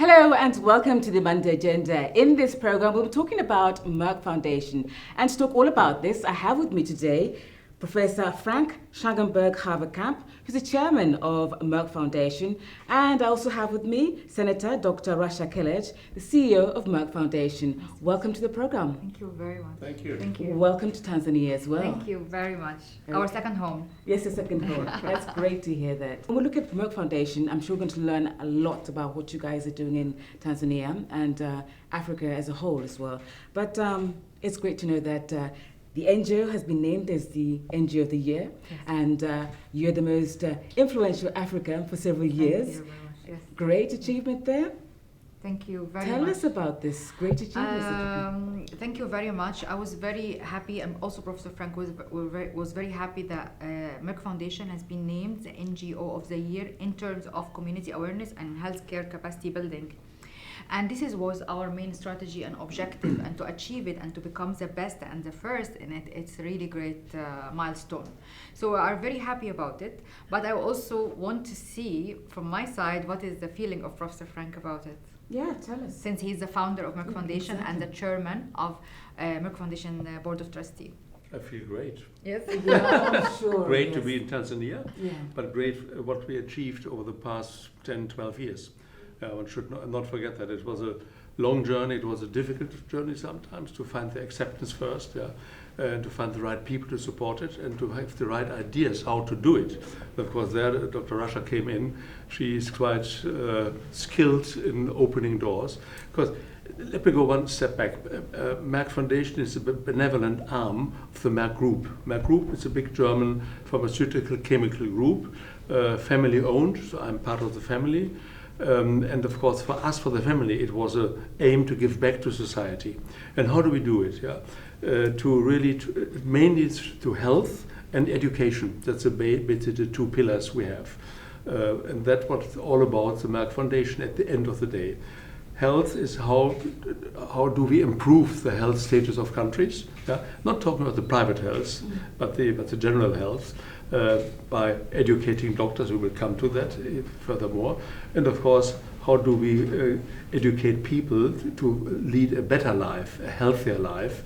Hello and welcome to the Monday Agenda. In this program, we'll be talking about Merck Foundation. And to talk all about this, I have with me today Professor Frank Stangenberg-Haverkamp, who's the chairman of Merck Foundation. And I also have with me Senator Dr. Rasha Kelej, the CEO of Merck Foundation. Welcome to the program. Thank you very much. Thank you. Thank you. Welcome to Tanzania as well. Thank you very much. Our second home. Yes, your second home. That's great to hear that. When we look at Merck Foundation, I'm sure we're going to learn a lot about what you guys are doing in Tanzania and Africa as a whole as well. But it's great to know that the NGO has been named as the NGO of the Year, yes. And you're the most influential African for several years. Thank you very much. Yes. Great achievement there. Thank you very much. Tell us about this great achievement. Thank you very much. I was very happy, and also Professor Frank was very happy that Merck Foundation has been named the NGO of the Year in terms of community awareness and healthcare capacity building. And this was our main strategy and objective, and to achieve it and to become the best and the first in it, it's a really great milestone. So we are very happy about it, but I also want to see from my side what is the feeling of Professor Frank about it. Yeah, tell us. Since he's the founder of Merck Foundation and the chairman of Merck Foundation Board of Trustees. I feel great. Yes. Yeah, I'm sure. Great yes. to be in Tanzania, yeah. but great what we achieved over the past 10, 12 years. One should not forget that it was a long journey. It was a difficult journey sometimes to find the acceptance first, and to find the right people to support it, and to have the right ideas how to do it. Of course, there Dr. Rasha came in. She is quite skilled in opening doors. Because let me go one step back. Merck Foundation is a benevolent arm of the Merck Group. Merck Group is a big German pharmaceutical chemical group, family owned. So I'm part of the family. And of course, for us, for the family, it was an aim to give back to society. And how do we do it? Mainly to health and education. That's basically the two pillars we have. And that's what it's all about, the Merck Foundation at the end of the day. Health is how do we improve the health status of countries? Yeah? Not talking about the private health, but the general health. By educating doctors, we will come to that furthermore. And of course, how do we educate people to lead a better life, a healthier life,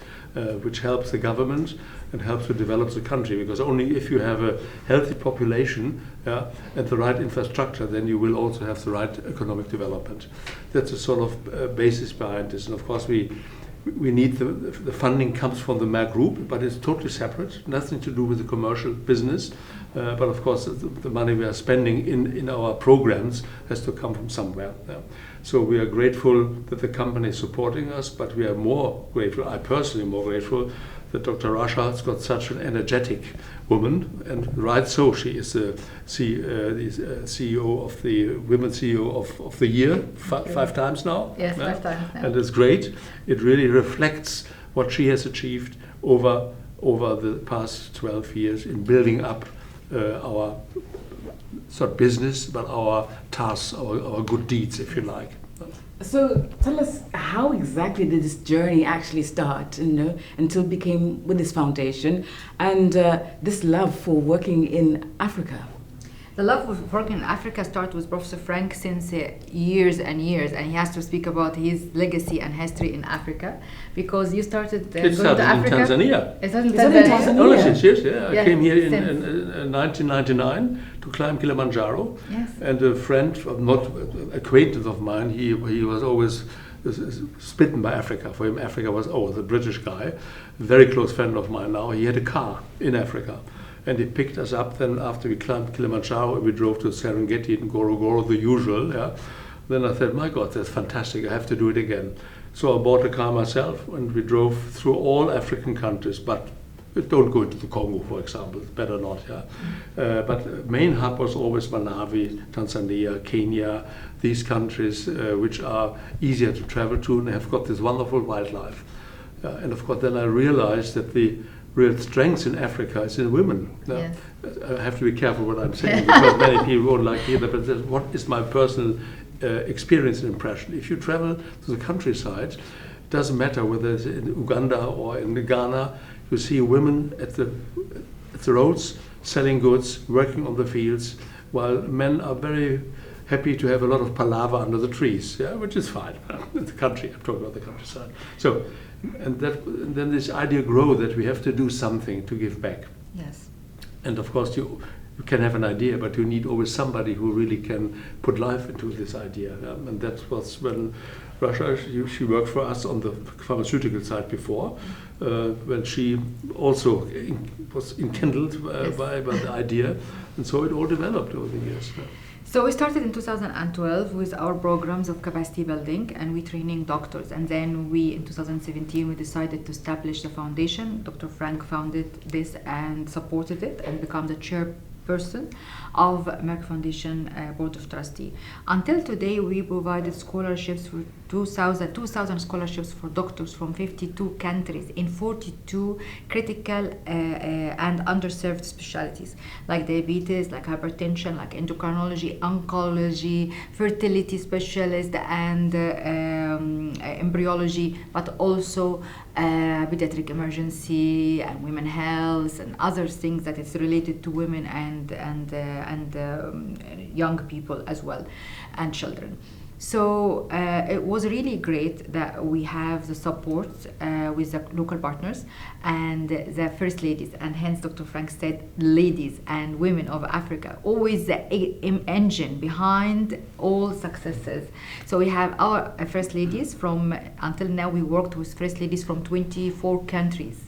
which helps the government and helps to develop the country. Because only if you have a healthy population and the right infrastructure, then you will also have the right economic development. That's a sort of basis behind this. And of course, we need the funding comes from the Merck Group, but it's totally separate, nothing to do with the commercial business. But of course, the money we are spending in our programs has to come from somewhere. So we are grateful that the company is supporting us, but we are more grateful, I personally am more grateful, that Dr. Rasha has got such an energetic woman, and right so, she is the CEO of the Women's CEO of the Year, five times now. Yes, 5 times now. And it's great. It really reflects what she has achieved over the past 12 years in building up our, it's not business, but our tasks, our good deeds, if you like. So tell us, how exactly did this journey actually start, until it became with this foundation, and this love for working in Africa? The love of working in Africa started with Professor Frank since years and years, and he has to speak about his legacy and history in Africa, because you started going to Africa. In Tanzania. It started in Tanzania. Oh, yes, yeah. Yeah, I came here in 1999 to climb Kilimanjaro. Yes. And a friend, not acquaintance of mine, he was always smitten by Africa. For him, Africa was, the British guy, a very close friend of mine now. He had a car in Africa. And he picked us up then after we climbed Kilimanjaro, and we drove to Serengeti and Ngorongoro, the usual. Yeah. Then I said, my God, that's fantastic, I have to do it again. So I bought a car myself, and we drove through all African countries, but don't go into the Congo, for example, better not. Yeah. But the main hub was always Malawi, Tanzania, Kenya, these countries which are easier to travel to and have got this wonderful wildlife. And of course, then I realized that the real strength in Africa is in women. Yes. I have to be careful what I'm saying, because many people won't like to hear that, but what is my personal experience and impression? If you travel to the countryside, it doesn't matter whether it's in Uganda or in Ghana, you see women at the roads selling goods, working on the fields, while men are very happy to have a lot of palaver under the trees, which is fine. In the country, I'm talking about the countryside. So, and then this idea grew that we have to do something to give back. Yes. And of course, you can have an idea, but you need always somebody who really can put life into this idea. And that was when Rasha, she worked for us on the pharmaceutical side before, when she also was enkindled by the idea. And so it all developed over the years. So we started in 2012 with our programs of capacity building, and we training doctors. And then in 2017, we decided to establish the foundation. Dr. Frank founded this and supported it and became the chairperson of Merck Foundation Board of Trustees. Until today, we provided scholarships for 2,000 scholarships for doctors from 52 countries in 42 critical and underserved specialties, like diabetes, like hypertension, like endocrinology, oncology, fertility specialist, and embryology, but also pediatric emergency and women health and other things that is related to women and young people as well, and children. So it was really great that we have the support with the local partners and the first ladies, and hence Dr. Frank said ladies and women of Africa, always the engine behind all successes. So we have our first ladies from, until now we worked with first ladies from 24 countries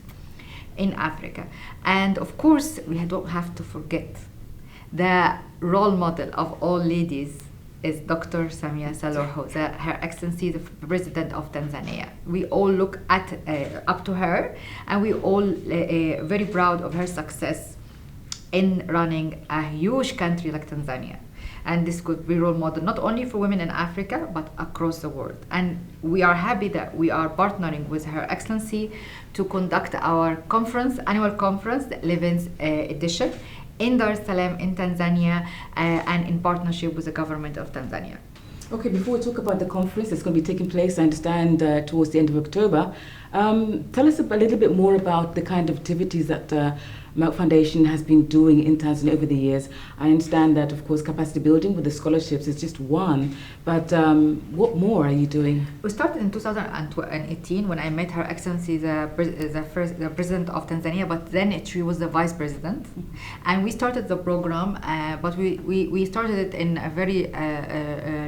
in Africa. And of course, we don't have to forget the role model of all ladies is Dr. Samia Suluhu, Her Excellency, the President of Tanzania. We all look up to her, and we all very proud of her success in running a huge country like Tanzania. And this could be role model not only for women in Africa, but across the world. And we are happy that we are partnering with Her Excellency to conduct our annual conference, the 11th edition, in Dar es Salaam in Tanzania, and in partnership with the Government of Tanzania. Okay, before we talk about the conference that's going to be taking place, I understand, towards the end of October, tell us a little bit more about the kind of activities that Merck Foundation has been doing in Tanzania over the years. I understand that, of course, capacity building with the scholarships is just one, but what more are you doing? We started in 2018 when I met Her Excellency, the President of Tanzania, but then she was the Vice President. And we started the program, but we started it in a very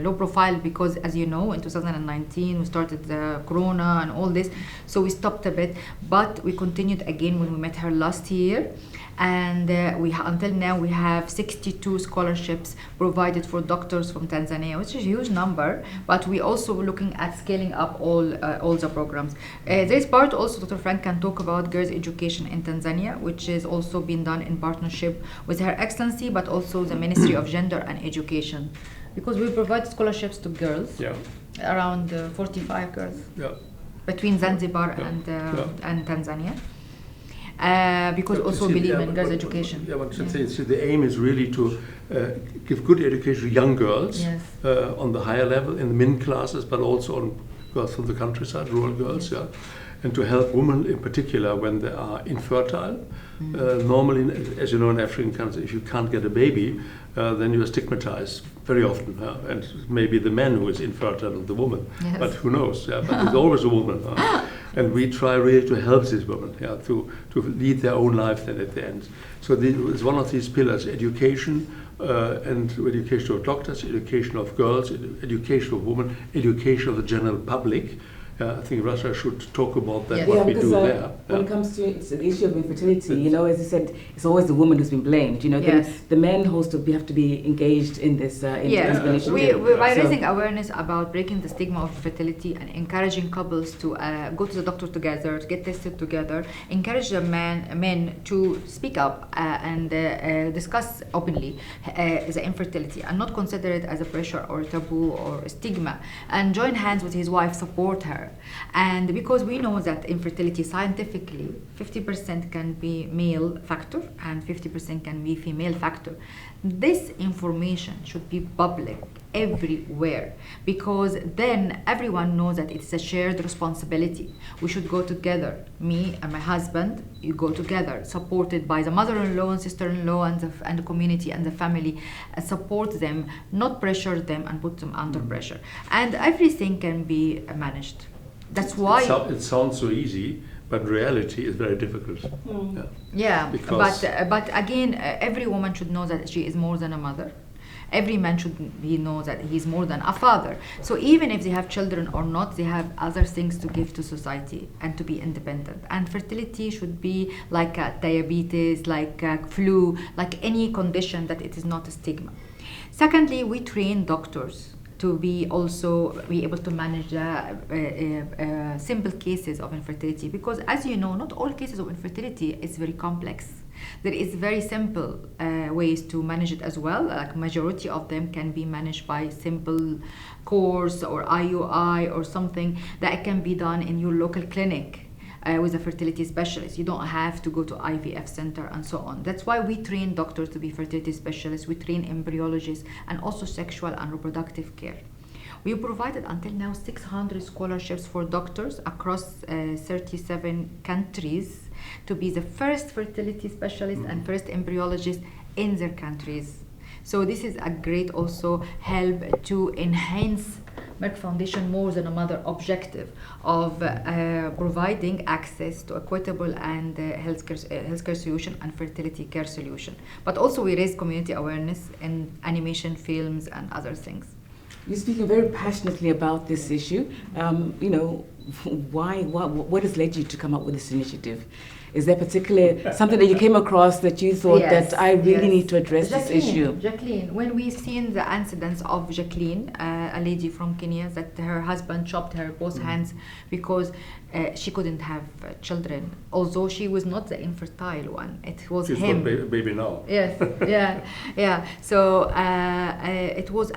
low profile because, as you know, in 2019 we started the Corona and all this, so we stopped a bit, but we continued again when we met her last year. And until now we have 62 scholarships provided for doctors from Tanzania, which is a huge number, but we also looking at scaling up all the programs. This part also Dr. Frank can talk about girls' education in Tanzania, which is also being done in partnership with Her Excellency, but also the Ministry of Gender and Education, because we provide scholarships to girls, around 45 girls, between Zanzibar and Tanzania. Because also believe in girls' education. Yeah, one should say the aim is really to give good education to young girls on the higher level, in the min classes, but also on girls from the countryside, rural girls, and to help women in particular when they are infertile. Normally, as you know, in African countries, if you can't get a baby, then you are stigmatized very often, and maybe the man who is infertile and the woman, but who knows? But it's always a woman. And we try really to help these women to lead their own life then at the end. So it's one of these pillars: education, and education of doctors, education of girls, education of women, education of the general public. I think Rasha should talk about that, what we do there. When it comes to the issue of infertility, you know, as I said, it's always the woman who's been blamed. You know, the men have to be engaged in this initiative. By raising awareness about breaking the stigma of fertility and encouraging couples to go to the doctor together, to get tested together, encourage the men to speak up and discuss openly the infertility and not consider it as a pressure or a taboo or a stigma, and join hands with his wife, support her. And because we know that infertility scientifically 50% can be male factor and 50% can be female factor, this information should be public everywhere, because then everyone knows that it's a shared responsibility. We should go together. Me and my husband, you go together, supported by the mother-in-law and sister-in-law and the community and the family. Support them, not pressure them and put them under pressure. And everything can be managed. That's why it sounds so easy, but reality is very difficult. Yeah, Because but again, every woman should know that she is more than a mother. Every man should know that he's more than a father. So even if they have children or not, they have other things to give to society and to be independent. And fertility should be like diabetes, like flu, like any condition that it is not a stigma. Secondly, we train doctors to be able to manage simple cases of infertility, because as you know, not all cases of infertility is very complex. There is very simple ways to manage it as well. Like majority of them can be managed by simple course or IUI or something that can be done in your local clinic. With a fertility specialist. You don't have to go to IVF center and so on. That's why we train doctors to be fertility specialists. We train embryologists and also sexual and reproductive care. We provided until now 600 scholarships for doctors across 37 countries to be the first fertility specialist and first embryologist in their countries. So this is a great also help to enhance Merck Foundation more than a mother objective of providing access to equitable and healthcare solution and fertility care solution. But also we raise community awareness in animation films and other things. You're speaking very passionately about this issue. What has led you to come up with this initiative? Is there particularly something that you came across that you thought that I really need to address this issue? Jacqueline, when we seen the incidents of Jacqueline, a lady from Kenya, that her husband chopped her both hands because she couldn't have children, although she was not the infertile one. It was she's him. got baby now. Yes, yeah. So it was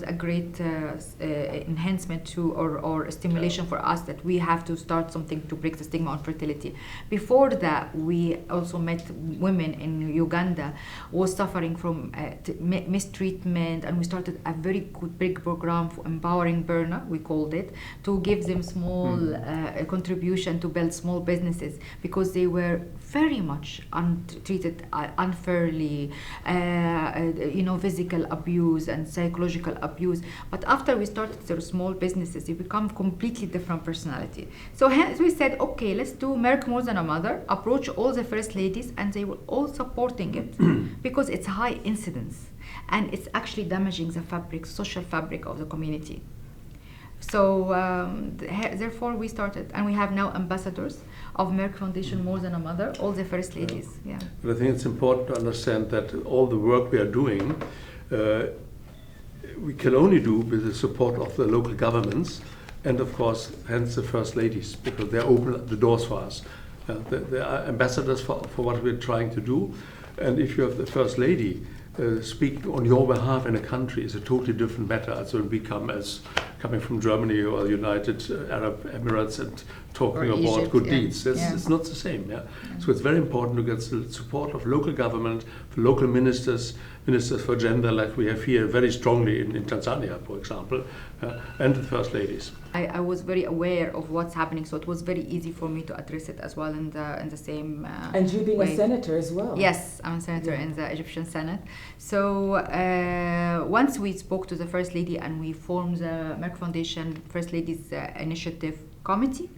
a great enhancement to or stimulation for us that we have to start something to break the stigma on fertility. Before that, we also met women in Uganda who was suffering from mistreatment, and we started a very good big program for empowering Burna, we called it, to give them small contribution to build small businesses, because they were very much treated unfairly, physical abuse and psychological abuse. But after we started their small businesses, they become completely different personality. So hence we said, okay, let's do Merck More Than a Mother, approach all the first ladies, and they were all supporting it because it's high incidence and it's actually damaging the social fabric of the community. So therefore we started, and we have now ambassadors of Merck Foundation More Than a Mother, all the first ladies. Yeah. But I think it's important to understand that all the work we are doing, we can only do with the support of the local governments, and of course, hence the first ladies, because they open the doors for us. They are ambassadors for what we're trying to do, and if you have the first lady speaking on your behalf in a country, is a totally different matter. So we come as coming from Germany or the United Arab Emirates and talking about Egypt, good deeds. It's not the same. So it's very important to get the support of local government, for local ministers for gender, like we have here very strongly in Tanzania, for example, and the first ladies. I was very aware of what's happening, so it was very easy for me to address it as well in the same and you being way. a senator as well. Yes, I'm a senator in the Egyptian Senate. So once we spoke to the First Lady and we formed the Merck Foundation First Ladies Initiative Committee,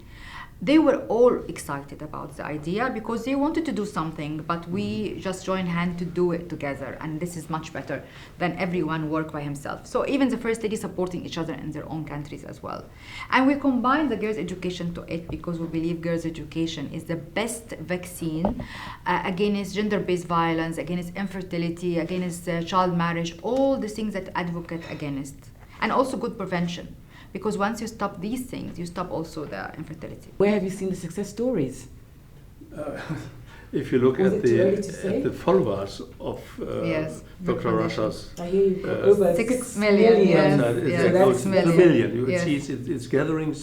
they were all excited about the idea because they wanted to do something, but we just joined hands to do it together, and this is much better than everyone work by himself. So even the First Lady supporting each other in their own countries as well. And we combine the girls' education to it because we believe girls' education is the best vaccine against gender-based violence, against infertility, against child marriage, all the things that advocate against, and also good prevention. Because once you stop these things, you stop also the infertility. Where have you seen the success stories? If you look at the followers of Dr. Rasha's, I hear you, over 6 million. Yes. It's a million. You see, it's gathering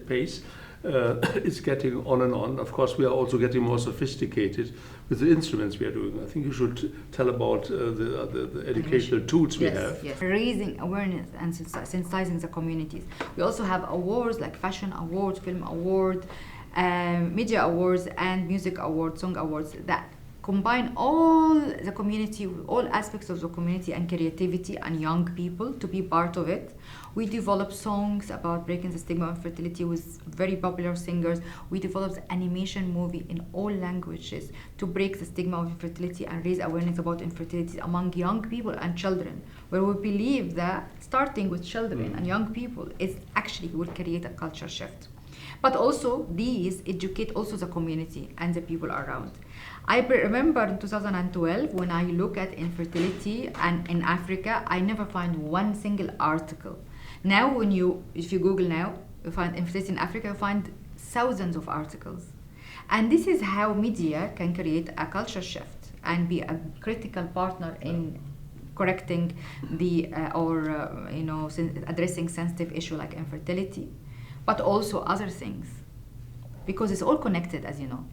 pace, it's getting on and on. Of course, we are also getting more sophisticated with the instruments we are doing. I think you should tell about the educational tools we have. Yes. Raising awareness and sensitizing the communities. We also have awards like fashion awards, film award, media awards, and music awards, song awards that combine all the community, all aspects of the community and creativity and young people to be part of it. We develop songs about breaking the stigma of infertility with very popular singers. We developed animation movie in all languages to break the stigma of infertility and raise awareness about infertility among young people and children, where we believe that starting with children and young people is actually will create a culture shift. But also these educate also the community and the people around. I remember in 2012 when I look at infertility and in Africa, I never find one single article. Now if you Google now, you find infertility in Africa, you find thousands of articles. And this is how media can create a culture shift and be a critical partner in correcting the addressing sensitive issue like infertility, but also other things, because it's all connected, as you know.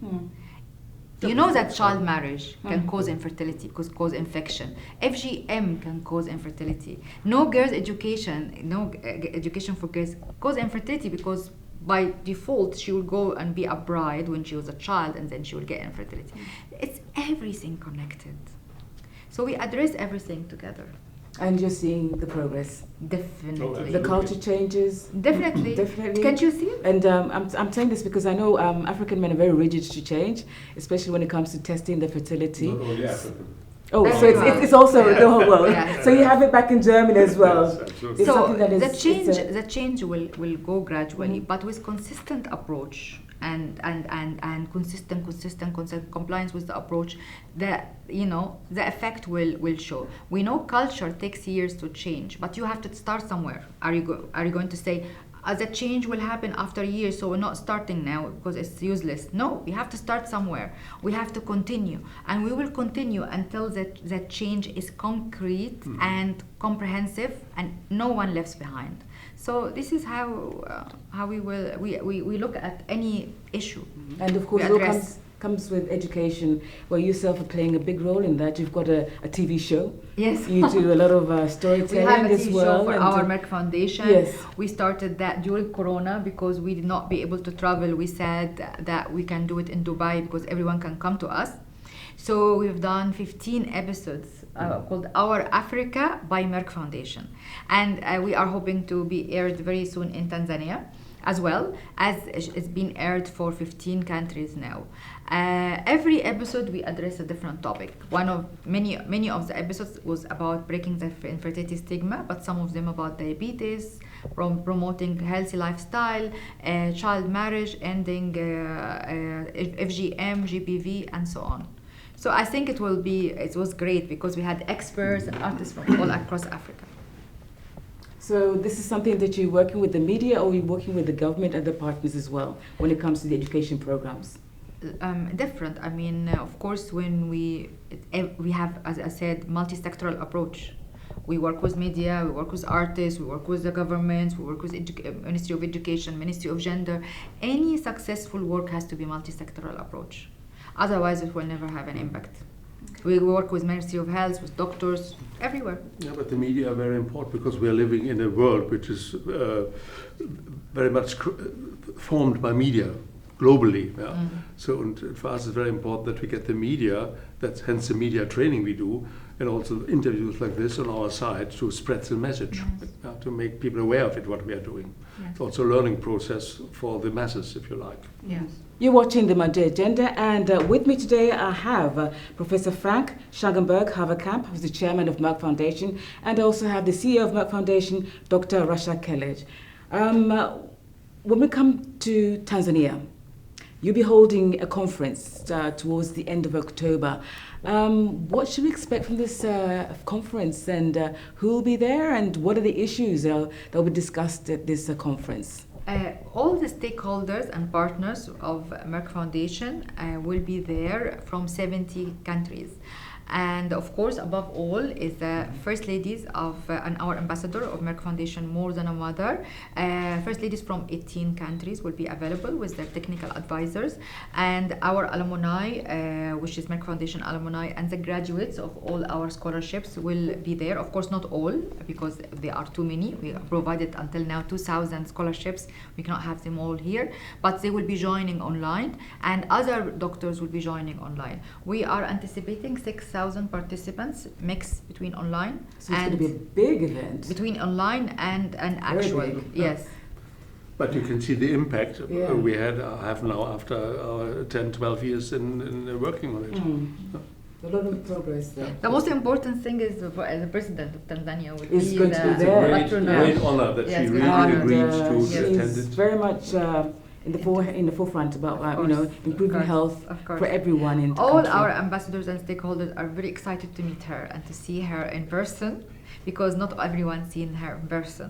You know that child marriage can cause infertility, cause infection. FGM can cause infertility. No girls' education, no education for girls cause infertility because by default she will go and be a bride when she was a child and then she will get infertility. It's everything connected. So we address everything together. And you're seeing the progress. Definitely. The culture changes. Definitely. Definitely. Can't you see it? And I'm saying this because I know African men are very rigid to change, especially when it comes to testing the fertility. Not only African. Oh, That's so right. it's also the whole world. Yeah. So you have it back in Germany as well. Yes, absolutely. It's So something that is, the change will go gradually, but with consistent approach and consistent compliance with the approach, the effect will show. We know culture takes years to change, but you have to start somewhere. Are you going to say the change will happen after years, so we're not starting now because it's useless? No, we have to start somewhere. We have to continue, and we will continue until that change is concrete and comprehensive, and no one left behind. So this is how we look at any issue. and of course we it all address. comes with education, where yourself are playing a big role in that. You've got a TV show. Yes. You do a lot of We storytelling have a as TV well. show for and our Merck Foundation. Yes. We started that during Corona because we did not be able to travel. We said that we can do it in Dubai because everyone can come to us. So we've done 15 episodes called Our Africa by Merck Foundation. And we are hoping to be aired very soon in Tanzania, as well as it's been aired for 15 countries now. Every episode we address a different topic. One of many of the episodes was about breaking the infertility stigma, but some of them about diabetes, from promoting healthy lifestyle, child marriage, ending FGM, GBV, and so on. So I think it was great because we had experts and artists from all across Africa. So this is something that you're working with the media, or you're working with the government and the partners as well when it comes to the education programs? Different. I mean, of course, when we have, as I said, multi-sectoral approach. We work with media, we work with artists, we work with the governments, we work with Ministry of Education, Ministry of Gender. Any successful work has to be multi-sectoral approach. Otherwise, it will never have an impact. We work with Ministry of Health, with doctors, everywhere. Yeah, but the media are very important because we are living in a world which is very much formed by media globally. Yeah? So, and for us, it's very important that we get the media. That's hence the media training we do, and also interviews like this on our side to spread the message, to make people aware of it, what we are doing. Yes. It's also a learning process for the masses, if you like. Yes. You're watching the Monday Agenda, and with me today I have Professor Frank Stangenberg-Haverkamp, who's the chairman of Merck Foundation, and I also have the CEO of Merck Foundation, Dr. Rasha Kelej. When we come to Tanzania, you'll be holding a conference towards the end of October. What should we expect from this conference, and who will be there, and what are the issues that will be discussed at this conference? All the stakeholders and partners of Merck Foundation will be there from 70 countries. And of course, above all, is the First Ladies of and our ambassador of Merck Foundation, More Than a Mother. First Ladies from 18 countries will be available with their technical advisors, and our alumni, which is Merck Foundation alumni, and the graduates of all our scholarships will be there. Of course, not all, because there are too many. We provided until now 2,000 scholarships. We cannot have them all here, but they will be joining online, and other doctors will be joining online. We are anticipating 6,000 participants, mixed between online So it's going to be a big event. between online and actual. big. Yes. But you can see the impact Yeah. we have now after 10, 12 years in working on it. A lot of progress there. The most important thing is the president of Tanzania will Is be going to be the It's a there. great honor that Yes, she great really honor. agreed And, to attend she's it. very much in the forefront about improving course, health of course. for everyone in the All country. our ambassadors and stakeholders are very excited to meet her and to see her in person, because not everyone seen her in person.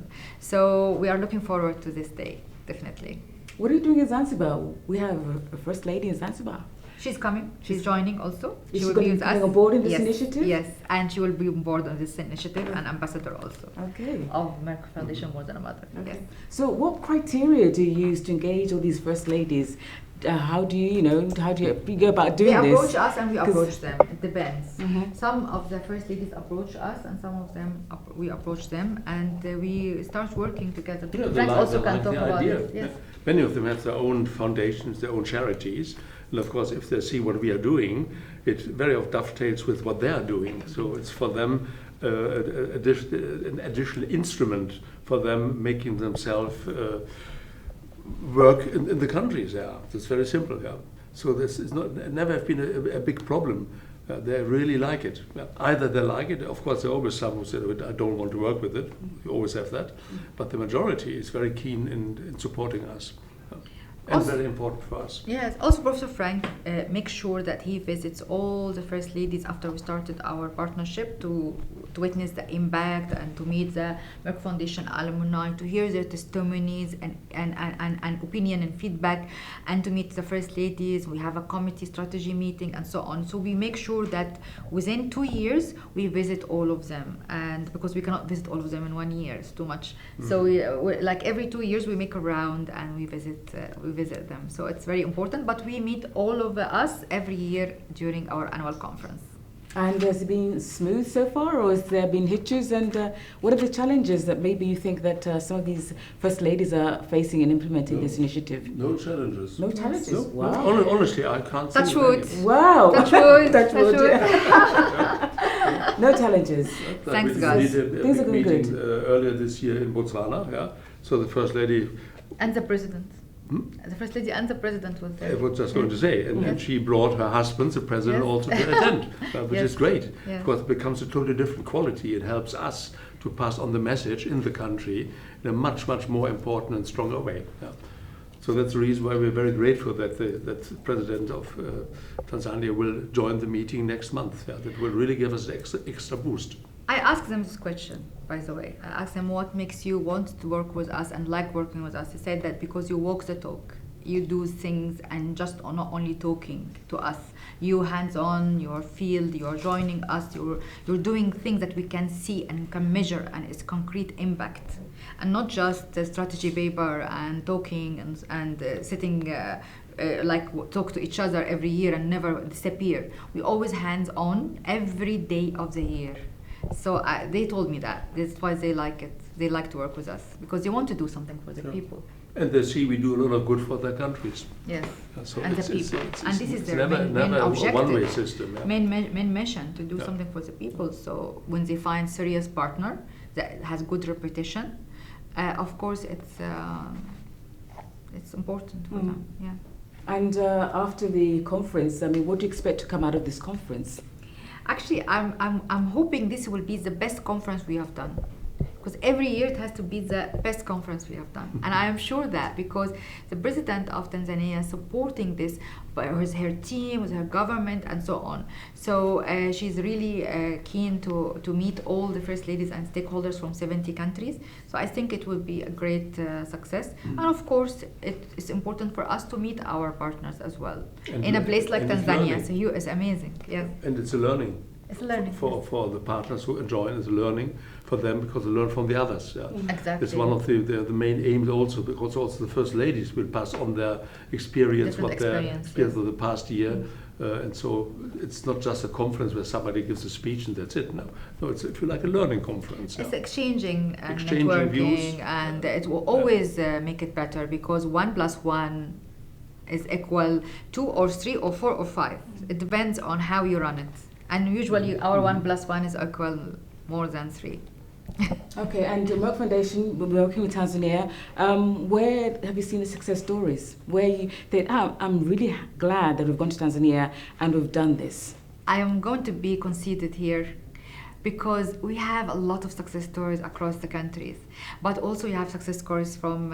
So we are looking forward to this day, definitely. What are you doing in Zanzibar? We have a First Lady in Zanzibar. She's coming. She's joining also. Is she will going to be with coming us. on board in this Yes, initiative? Yes, and she will be on board on this initiative and ambassador also Okay. of Merck Foundation More Than a Mother. Okay. Yes. So what criteria do you use to engage all these First Ladies? How do you go about doing They this? approach us and we 'Cause- approach them. It depends. Mhm. Some of the First Ladies approach us, and some of them we approach them, and we start working together. Yeah, they Frank like- also they can like talk the about idea. it. Yes. Many of them have their own foundations, their own charities, and of course, if they see what we are doing, it very often dovetails with what they are doing. So it's for them an additional instrument for them making themselves work in the countries. Yeah, it's very simple. Yeah, so this is never have been a big problem. They really like it. Either they like it. Of course, there are always some who say, "I don't want to work with it." We always have that, but the majority is very keen in supporting us, and Also- very important for us. Yes, also Professor Frank makes sure that he visits all the First Ladies after we started our partnership to witness the impact and to meet the Merck Foundation alumni, to hear their testimonies and opinion and feedback, and to meet the First Ladies. We have a committee strategy meeting and so on. So we make sure that within 2 years we visit all of them, and because we cannot visit all of them in 1 year, it's too much. So we like every 2 years we make a round and we visit them. So it's very important, but we meet all of us every year during our annual conference. And has it been smooth so far, or has there been hitches? And what are the challenges that maybe you think that some of these First Ladies are facing in implementing this initiative? No challenges. No challenges? No, Wow. honestly, I can't Touch think of wood. any. Wow. Touch wood. Touch wood. Touch wood. No challenges. Thanks, we guys. did a Things are big going meeting earlier this year in Botswana. Yeah, so the First Lady. And the president. The First Lady and the president was I there. was just going to say, and she brought her husband, the president, Yes. also to attend, which Yes. is great. Yeah. Because it becomes a totally different quality. It helps us to pass on the message in the country in a much, much more important and stronger way. Yeah. So that's the reason why we're very grateful that the president of Tanzania will join the meeting next month. Yeah, that will really give us an extra boost. I asked them this question, by the way. I asked them what makes you want to work with us and like working with us. They said that because you walk the talk, you do things and just not only talking to us. You hands-on, your field, you're joining us, you're doing things that we can see and can measure, and it's concrete impact. And not just the strategy paper and talking and sitting talk to each other every year and never disappear. We always hands-on every day of the year. So they told me that. That's why they like it. They like to work with us because they want to do something for the people. And they see we do a lot of good for their countries. Yes, So and the it's- people. it's- And this is it's their main a objective. one-way system. Yeah. Main mission to do Yeah. something for the people. So when they find serious partner that has good reputation, of course it's important for them. Yeah. And after the conference, I mean, what do you expect to come out of this conference? Actually, I'm hoping this will be the best conference we have done. Because every year it has to be the best conference we have done. And I am sure that because the president of Tanzania is supporting this with her team, with her government, and so on. So she's really keen to meet all the First Ladies and stakeholders from 70 countries. So I think it will be a great success. And of course, it's important for us to meet our partners as well. And in a place like and it's Tanzania. learning. So it's amazing. Yes. And it's a learning. It's learning. For the partners who join, it's learning for them because they learn from the others. Yeah. Exactly. It's one of the main aims also, because also the first ladies will pass on their experience, their experience of the past year. And so it's not just a conference where somebody gives a speech and that's it. No, it's, if you like, a learning conference. It's exchanging and networking views, and it will always make it better, because 1 + 1 is equal 2 or 3 or 4 or 5. It depends on how you run it. And usually our 1 + 1 is equal more than 3. Okay, and the Merck Foundation, we're working with Tanzania. Where have you seen the success stories? Where you think, I'm really glad that we've gone to Tanzania and we've done this? I am going to be conceited here, because we have a lot of success stories across the countries, but also you have success stories from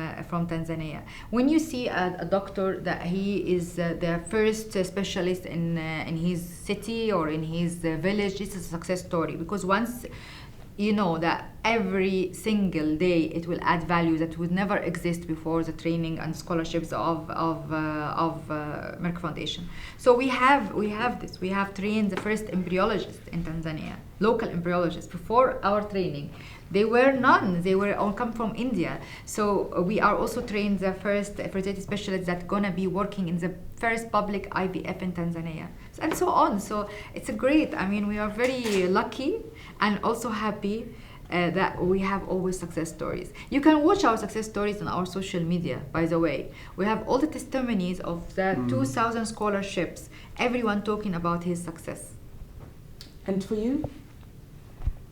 Tanzania. When you see a doctor that he is the first specialist in his city or in his village, it's a success story, because once you know that every single day it will add value that would never exist before the training and scholarships of Merck Foundation. So we have this. We have trained the first embryologists in Tanzania, local embryologists. Before our training, they were none. They were all come from India. So we are also trained the first fertility specialists that gonna be working in the first public IVF in Tanzania, and so on. So it's a great. I mean, we are very lucky and also happy that we have always success stories. You can watch our success stories on our social media, by the way. We have all the testimonies of the 2,000 scholarships, everyone talking about his success. And for you?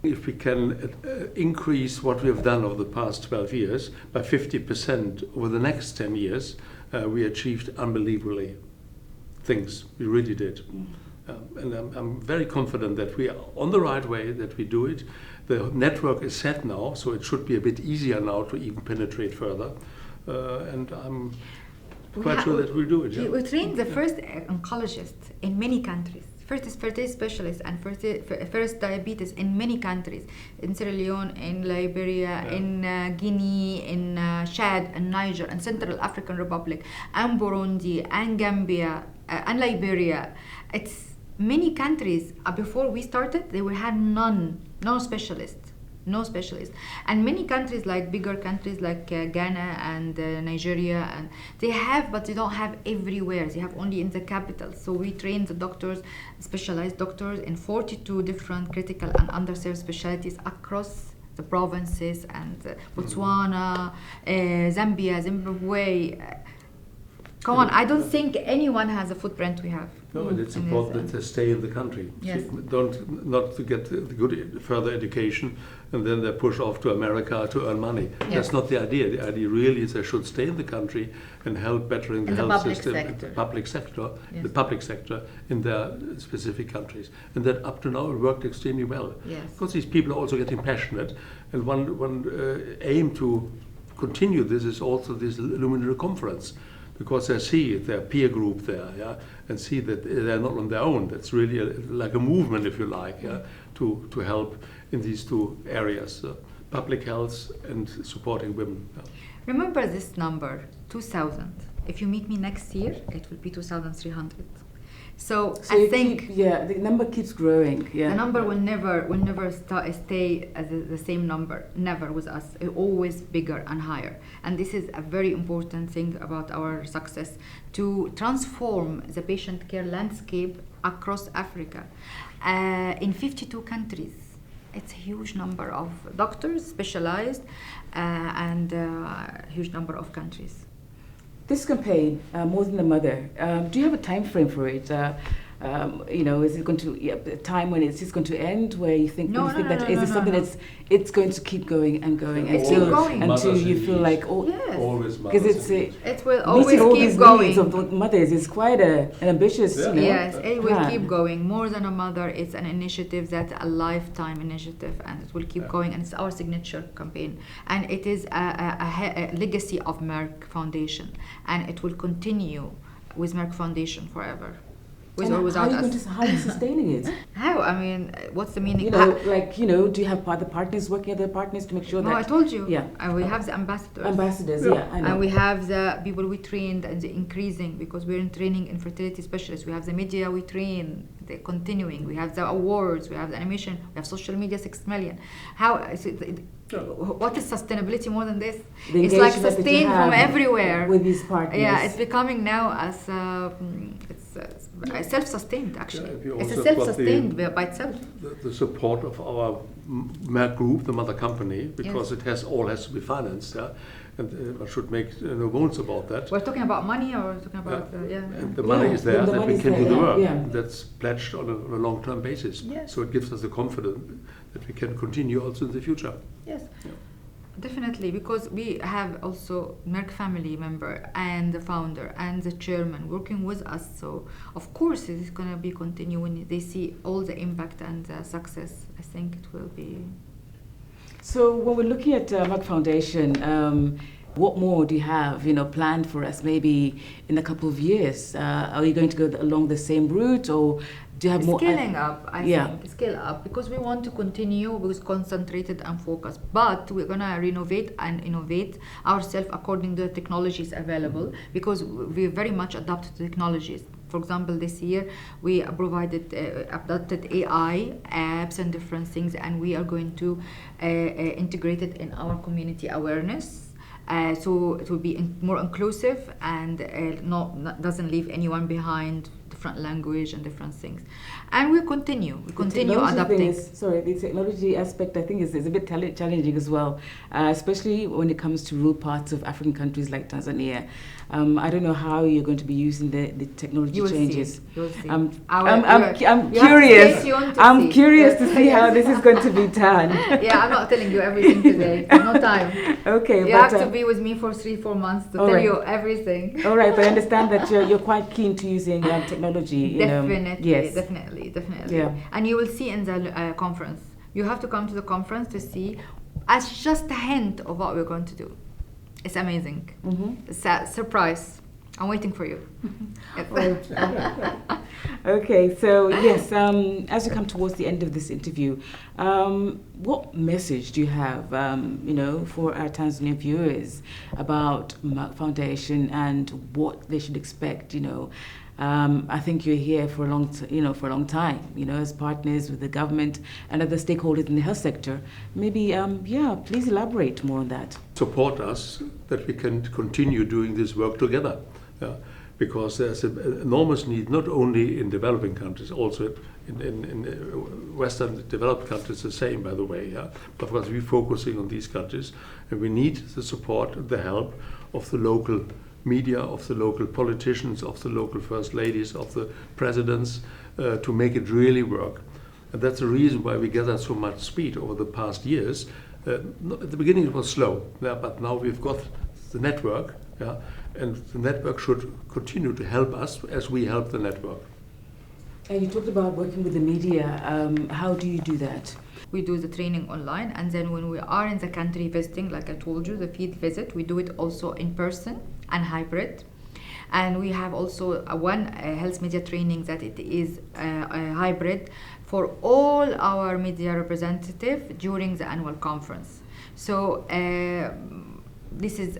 If we can increase what we have done over the past 12 years by 50% over the next 10 years, we achieved unbelievably things. We really did. And I'm very confident that we are on the right way, that we do it. The network is set now, so it should be a bit easier now to even penetrate further. And I'm quite sure that we'll do it. Yeah. We trained the first oncologists in many countries. First fertility specialists and first diabetes in many countries, in Sierra Leone, in Liberia, in Guinea, in Chad, and Niger, and Central African Republic, and Burundi, and Gambia, and Liberia. It's many countries. Before we started, they had no specialists. And many countries, like bigger countries like Ghana and Nigeria, and they have, but they don't have everywhere. They have only in the capital. So we train the doctors, specialized doctors, in 42 different critical and underserved specialties across the provinces, and Botswana, Zambia, Zimbabwe. Come on, I don't think anyone has a footprint we have. No, and it's important that they stay in the country. Yes. Not to get the good further education and then they push off to America to earn money. Yes. That's not the idea. The idea really is they should stay in the country and help bettering the health system, the public sector in their specific countries. And that up to now it worked extremely well. Yes. Because these people are also getting passionate, and one aim to continue this is also this Luminary conference. Because they see their peer group there, yeah, and see that they're not on their own. That's really like a movement, if you like, yeah, to help in these two areas, public health and supporting women. Yeah. Remember this number, 2,000. If you meet me next year, it will be 2,300. So I think the number keeps growing. Yeah, the number will never stay as the same number. Never with us. It's always bigger and higher. And this is a very important thing about our success, to transform the patient care landscape across Africa, in 52 countries. It's a huge number of doctors, specialized, and a huge number of countries. This campaign, More Than a Mother, do you have a time frame for it? Is it going to a time when it's just going to end, where you think, is it something that's it's going to keep going and going until you feel like always because it will always keep going. Of the mothers is quite an ambitious. Yeah. Yes, it will keep going. More Than a Mother, it's an initiative that's a lifetime initiative, and it will keep going. And it's our signature campaign, and it is a legacy of Merck Foundation, and it will continue with Merck Foundation forever. with or without us. How are you sustaining it? How? I mean, what's the meaning? Do you have other partners working with other partners to make sure that... No, I told you. Yeah. And we have the ambassadors. Ambassadors, yeah, I know. And we have the people we trained and the increasing, because we're in training in fertility specialists. We have the media we train, the continuing. We have the awards, we have the animation, we have social media, 6 million. What is sustainability more than this? It's like sustained from everywhere. With these partners. Yeah, it's becoming now as it's self-sustained actually. Yeah, it's self-sustained by itself. The support of our Merck group, the mother company, because it has to be financed. Yeah? And one should make no bones about that. We're talking about money, or we're talking about And the money is there that we can do the work. Yeah. That's pledged on a long-term basis. Yes. So it gives us the confidence that we can continue also in the future. Yes. Yeah. Definitely, because we have also Merck family member and the founder and the chairman working with us. So of course it is going to be continue when they see all the impact and the success. I think it will be. So when we're looking at Merck Foundation, what more do you have, planned for us? Maybe in a couple of years, are you going to go along the same route, or do you have more? Scaling up, I think. Scale up, because we want to continue with concentrated and focused. But we're going to renovate and innovate ourselves according to the technologies available, because we very much adapt to technologies. For example, this year we provided adapted AI apps and different things, and we are going to integrate it in our community awareness. So it will be more inclusive and doesn't leave anyone behind. Different language and different things, and we continue adapting. The technology aspect I think is a bit challenging as well, especially when it comes to rural parts of African countries like Tanzania. I don't know how you're going to be using the technology changes. You'll see. I'm curious. I'm curious to see how this is going to be done. Yeah, I'm not telling you everything today. No time. Okay, you have to be with me for 3-4 months to tell you everything. All right, but I understand that you're quite keen to using technology. Definitely. Yeah. And you will see in the conference. You have to come to the conference to see, as just a hint of what we're going to do. It's amazing. Mm-hmm. It's a surprise. I'm waiting for you. Okay, so yes, as we come towards the end of this interview, what message do you have, for our Tanzanian viewers about Merck Foundation and what they should expect? I think you're here for a long time, as partners with the government and other stakeholders in the health sector. Maybe, please elaborate more on that. Support us that we can continue doing this work together, because there's an enormous need, not only in developing countries, also in Western developed countries the same, by the way. But of course, we're focusing on these countries, and we need the support, the help of the local media, of the local politicians, of the local first ladies, of the presidents, to make it really work. And that's the reason why we gathered so much speed over the past years. At the beginning it was slow, but now we've got the network, and the network should continue to help us as we help the network. And you talked about working with the media. How do you do that? We do the training online, and then when we are in the country visiting, like I told you, the field visit, we do it also in person and hybrid. And we have also one health media training that it is a hybrid for all our media representatives during the annual conference. So this is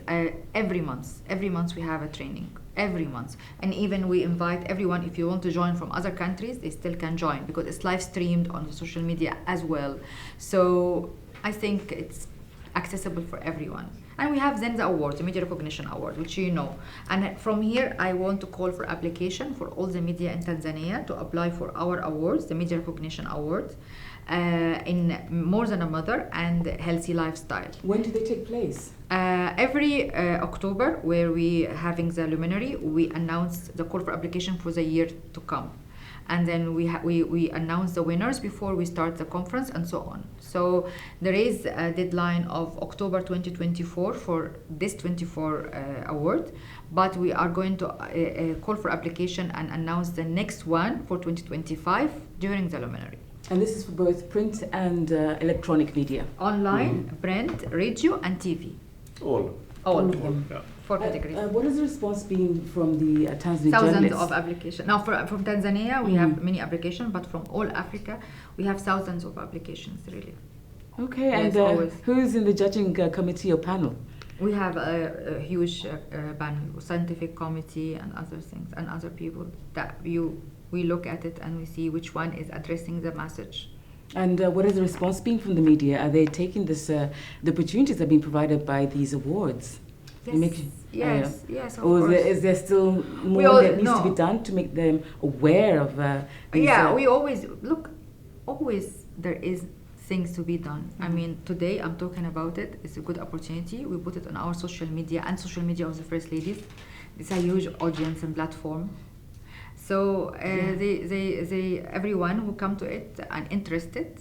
every month. Every month we have a training. Every month. And even we invite everyone, if you want to join from other countries, they still can join, because it's live streamed on the social media as well. So I think it's accessible for everyone. And we have then the award, the Media Recognition Award, which you know. And from here, I want to call for application for all the media in Tanzania to apply for our awards, the Media Recognition Award, in More Than a Mother and Healthy Lifestyle. When do they take place? Every October, where we having the Luminary, we announce the call for application for the year to come. And then we announce the winners before we start the conference and so on. So there is a deadline of October 2024 for this 24 award, but we are going to call for application and announce the next one for 2025 during the Luminary. And this is for both print and electronic media? Online, print, radio and TV. All of them. Yeah. 4 categories. What has the response been from the Tanzanian Thousands journalists? of applications. Now, from Tanzania, we have many applications, but from all Africa, we have thousands of applications, really. Okay, Yes, and always. who's in the judging committee or panel? We have a huge panel, scientific committee and other things, and other people that we look at it and we see which one is addressing the message. And what has the response been from the media? Are they taking this, the opportunities that are being provided by these awards? Yes, yes, of or course. is there still more that needs to be done to make them aware of these, Yeah, we always, always there is things to be done. I mean, today I'm talking about it. It's a good opportunity. We put it on our social media and social media of the First Ladies. It's a huge audience and platform. So they everyone who come to it and interested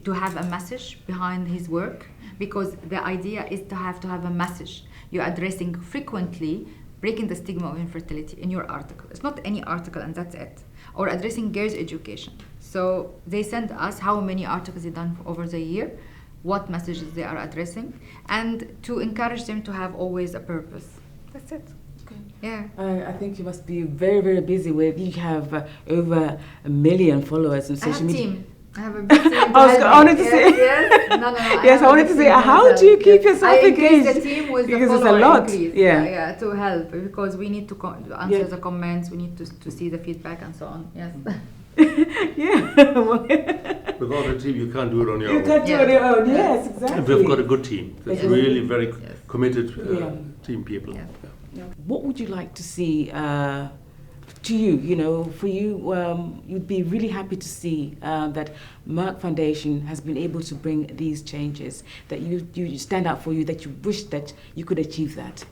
to have a message behind his work, because the idea is to have a message. You're addressing frequently breaking the stigma of infertility in your article. It's not any article and that's it. Or addressing girls' education. So they send us how many articles they've done over the year, what messages they are addressing, and to encourage them to have always a purpose. That's it. Okay. Yeah. I think you must be very, very busy with, you have over 1 million followers on social media. Team. I have a big team. I wanted to say. Yes. No. Yes, I wanted to say, how do you keep yourself engaged? I increase the team with the Because it's a follower lot. increase. Yeah. To help, because we need to answer the comments, we need to see the feedback and so on. Yes. Yeah. Without a team, you can't do it on your own. You can't do it on your own. Yes, exactly. And we've got a good team. That's Yes. really very Yes. committed Yeah. team people. Yeah. Yeah. What would you like to see, to you, for you, you'd be really happy to see that Merck Foundation has been able to bring these changes, that you stand out for you, that you wish that you could achieve that?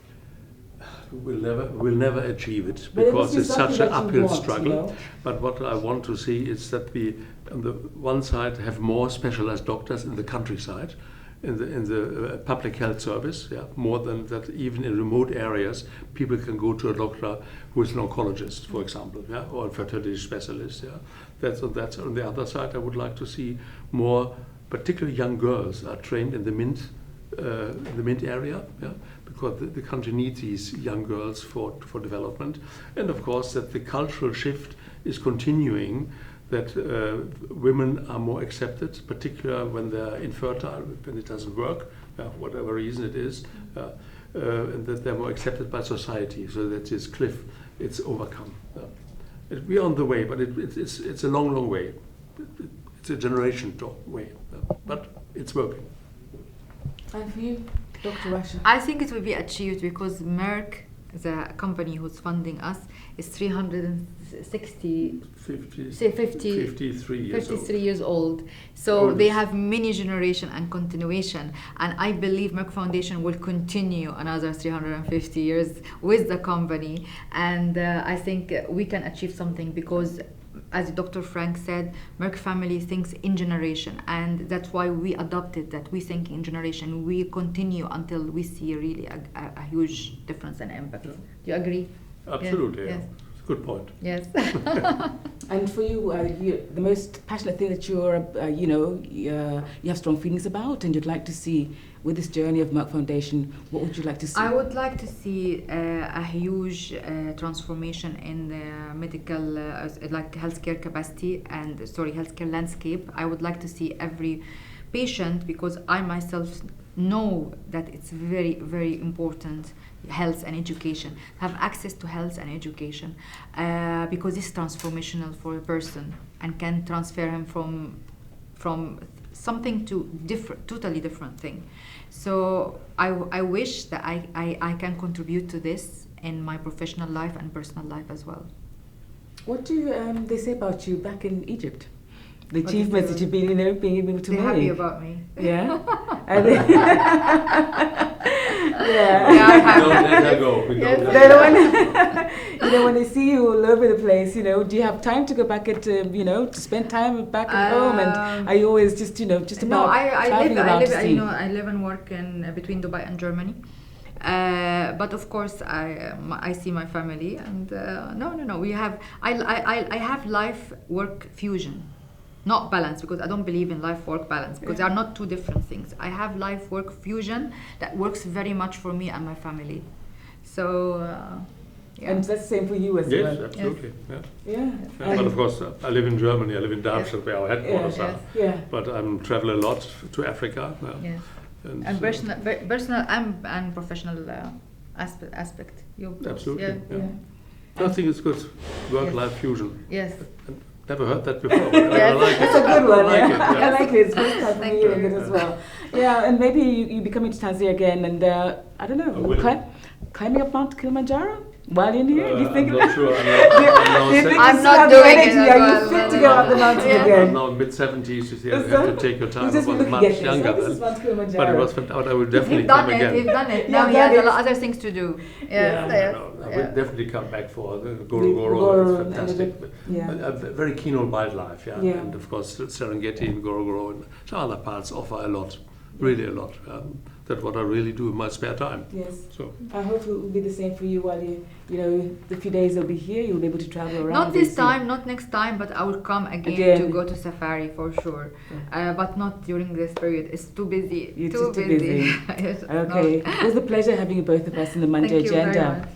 We'll never achieve it But it because must be it's such something an that you uphill want, struggle. you know? But what I want to see is that we, on the one side, have more specialized doctors in the countryside, in the public health service. Yeah, more than that. Even in remote areas, people can go to a doctor who is an oncologist, for example, yeah, or a fertility specialist. Yeah, that's on the other side. I would like to see more, particularly young girls, are trained in the MINT area. Yeah. Because the country needs these young girls for development, and of course that the cultural shift is continuing, that women are more accepted, particularly when they're infertile, when it doesn't work, whatever reason it is, and that they're more accepted by society, so that this cliff, it's overcome. We're on the way, but it's a long way. It's a generation way, but it's working. And for you, Dr. Rasha? I think it will be achieved because Merck, the company who's funding us, is 53 years old. So Oldest. they have many generation and continuation. And I believe Merck Foundation will continue another 350 years with the company. And I think we can achieve something because, as Dr. Frank said, Merck family thinks in generation, and that's why we adopted that. We think in generation. We continue until we see really a huge difference and impact. Do you agree? Absolutely. Yes. Good point. Yes. And for you, the most passionate thing that you have strong feelings about, and you'd like to see with this journey of Merck Foundation, what would you like to see? I would like to see a huge transformation in the medical, healthcare capacity and healthcare landscape. I would like to see every patient, because I myself know that it's very, very important, health and education, have access to health and education, because it's transformational for a person and can transfer him from something to totally different thing. So I wish that I can contribute to this in my professional life and personal life as well. What do they say about you back in Egypt? The achievements that you've been, being able to make. They're happy about me. Yeah. Yeah. They are happy. Don't let her go. When they see you all over the place, do you have time to go back at, to spend time back at home? And are you always just about No, I live and work between Dubai and Germany. But of course, I see my family, and no. I have life-work fusion. Not balance, because I don't believe in life-work balance, because they are not two different things. I have life-work fusion that works very much for me and my family. So, yeah. And that's the same for you as Yes, well. absolutely. Yes. Yeah. Yeah. Yeah, but of course, I live in Germany. I live in Darmstadt, where our headquarters Yes. are. Yeah. But I travel a lot to Africa. Yes. And personal and professional aspect. Absolutely. Yeah. Yeah. I think it's good. Work-life fusion. Yes. Never heard that before. But Yes. I like That's it. a good one. I like Yeah. it, yeah. I like it. It's first time for Thank me you. hearing it as well. Yeah, and maybe you be coming to Tanzania again, and I don't know, will. climbing up Mount Kilimanjaro while you're here. Do you think? I'm not sure. I'm not doing it as Are you well. fit to go up the mountain Yeah. I'm again? now mid-70s. You see, you Is have to that- take your time. You just I was looking much at this. younger Oh, this is then. Mount Kilimanjaro. But it was fantastic. I would definitely We've come done it. again. We've done it. Yeah, Now he done has it. a lot of other things to do. Yes. Yeah. Yes. I Yeah. will definitely come back for the Goro Goro. and It's fantastic. yeah. I'm very keen on wildlife, Yeah. And of course, Serengeti and Goro and some other parts offer a lot, really a lot. That's what I really do in my spare time. Yes. So I hope it will be the same for you while the few days you'll be here, you'll be able to travel around. Not and this see. time, not next time, but I will come again Again. to go to safari for sure. But not during this period. It's too busy. You're too busy. Yes, Okay. no. It was a pleasure having you both of us in the Monday Thank you very Agenda. much.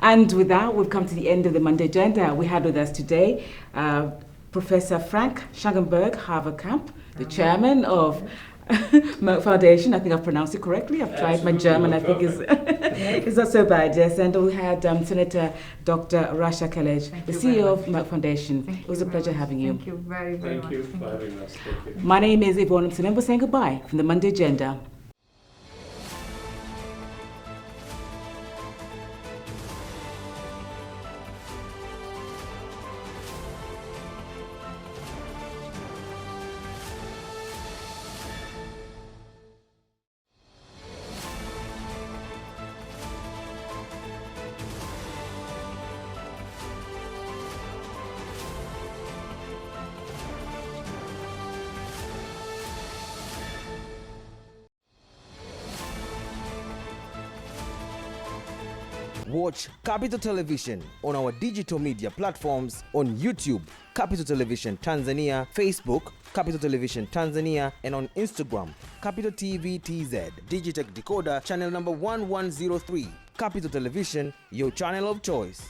And with that, we've come to the end of the Monday Agenda. We had with us today Professor Frank Stangenberg-Haverkamp, the chairman of Merck Foundation. I think I've pronounced it correctly. I've tried my Absolutely, German. I think it's not so bad. Yes, and we had Senator Dr. Rasha Kelej, Thank the you very CEO of much. Merck Foundation. Thank It was you a pleasure very much. having you. Thank you very, very thank much. you Thank for having us. Thank you. My name is Yvonne Msemembo saying goodbye from the Monday Agenda. Watch Capital Television on our digital media platforms on YouTube, Capital Television Tanzania, Facebook, Capital Television Tanzania, and on Instagram, Capital TV TZ, Digitech Decoder, channel number 1103. Capital Television, your channel of choice.